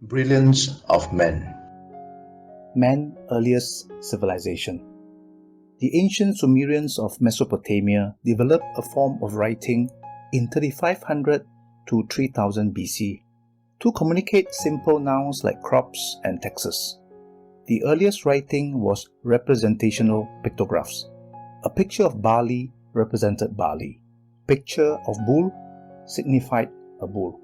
Brilliance of men. Man's earliest civilization. The ancient Sumerians of Mesopotamia developed a form of writing in 3500 to 3000 BC to communicate simple nouns like crops and taxes. The earliest writing was representational pictographs. A picture of barley represented barley. Picture of bull signified a bull.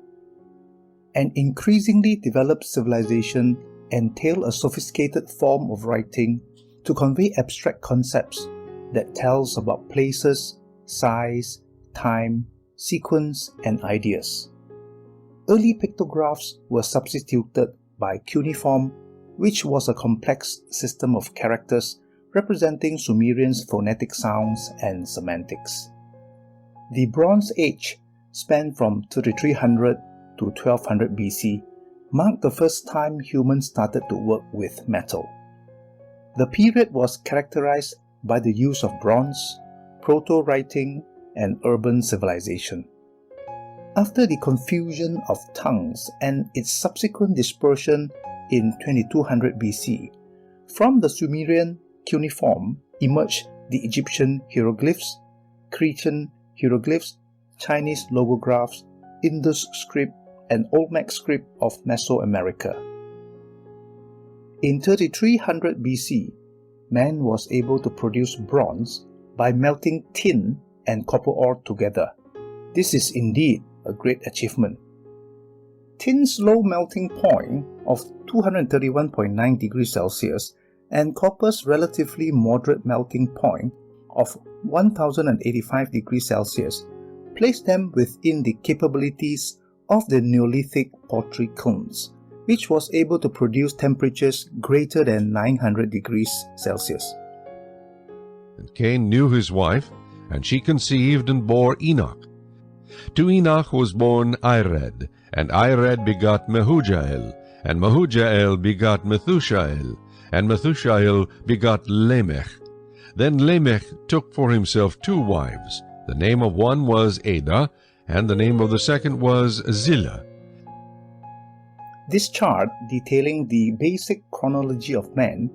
An increasingly developed civilization entailed a sophisticated form of writing to convey abstract concepts that tells about places, size, time, sequence, and ideas. Early pictographs were substituted by cuneiform, which was a complex system of characters representing Sumerians' phonetic sounds and semantics. The Bronze Age spanned from 3300 to 1200 BC, marked the first time humans started to work with metal. The period was characterized by the use of bronze, proto-writing, and urban civilization. After the confusion of tongues and its subsequent dispersion in 2200 BC, from the Sumerian cuneiform emerged the Egyptian hieroglyphs, Cretan hieroglyphs, Chinese logographs, Indus script, and Olmec script of Mesoamerica. In 3300 BC, man was able to produce bronze by melting tin and copper ore together. This is indeed a great achievement. Tin's low melting point of 231.9 degrees Celsius and copper's relatively moderate melting point of 1085 degrees Celsius placed them within the capabilities of the Neolithic pottery kilns, which was able to produce temperatures greater than 900 degrees Celsius. And Cain knew his wife, and she conceived and bore Enoch. To Enoch was born Ired, and Ired begot Mehujael, and Mehujael begot Methushael, and Methushael begot Lamech. Then Lamech took for himself two wives. The name of one was Ada, and the name of the second was Zillah. This chart detailing the basic chronology of man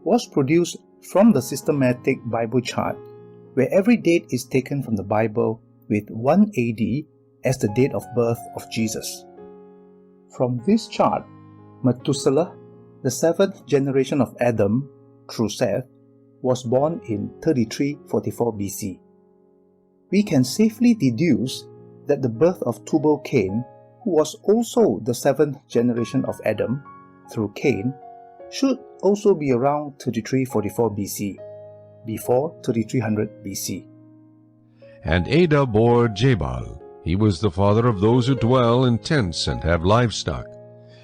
was produced from the systematic Bible chart, where every date is taken from the Bible with 1 AD as the date of birth of Jesus. From this chart, Methuselah, the seventh generation of Adam through Seth, was born in 3344 BC. We can safely deduce that the birth of Tubal-Cain, who was also the seventh generation of Adam through Cain, should also be around 3344 BC, before 3300 BC. And Ada bore Jabal. He was the father of those who dwell in tents and have livestock.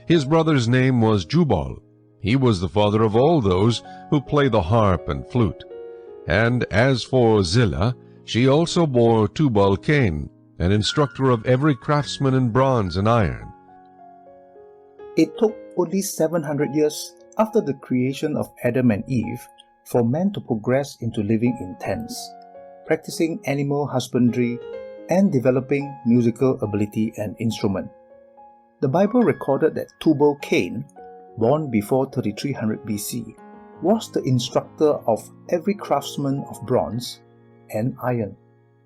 His brother's name was Jubal. He was the father of all those who play the harp and flute. And as for Zillah, she also bore Tubal-Cain, an instructor of every craftsman in bronze and iron. It took only 700 years after the creation of Adam and Eve for man to progress into living in tents, practicing animal husbandry, and developing musical ability and instrument. The Bible recorded that Tubal-Cain, born before 3300 BC, was the instructor of every craftsman of bronze and iron,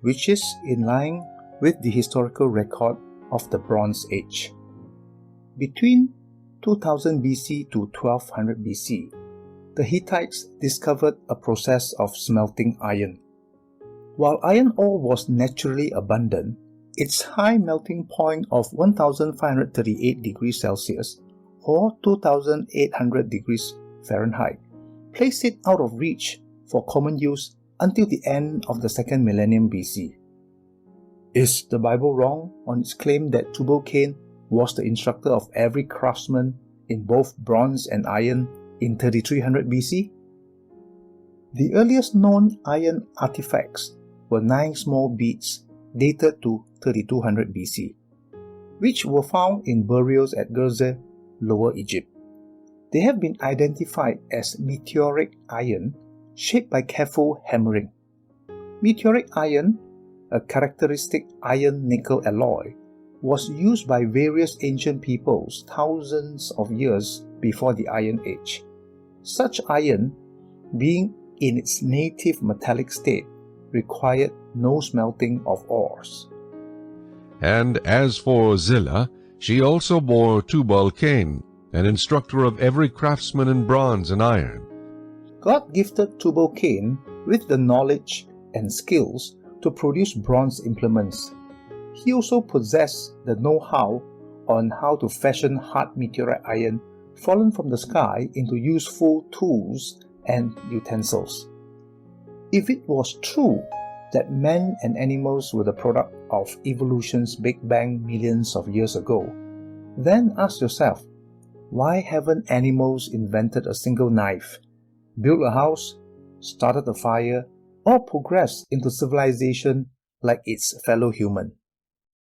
which is in line with the historical record of the Bronze Age. Between 2000 BC to 1200 BC, the Hittites discovered a process of smelting iron. While iron ore was naturally abundant, its high melting point of 1538 degrees Celsius or 2800 degrees Fahrenheit placed it out of reach for common use until the end of the second millennium BC. Is the Bible wrong on its claim that Tubal-Cain was the instructor of every craftsman in both bronze and iron in 3300 BC? The earliest known iron artifacts were 9 small beads dated to 3200 BC, which were found in burials at Gezer, Lower Egypt. They have been identified as meteoric iron shaped by careful hammering. Meteoric iron, a characteristic iron-nickel alloy, was used by various ancient peoples thousands of years before the Iron Age. Such iron, being in its native metallic state, required no smelting of ores. And as for Zillah, she also bore Tubal-Cain, an instructor of every craftsman in bronze and iron. God gifted Tubal-Cain with the knowledge and skills to produce bronze implements. He also possessed the know-how on how to fashion hard meteorite iron fallen from the sky into useful tools and utensils. If it was true that men and animals were the product of evolution's Big Bang millions of years ago, then ask yourself, why haven't animals invented a single knife, built a house, started a fire, or progressed into civilization like its fellow human?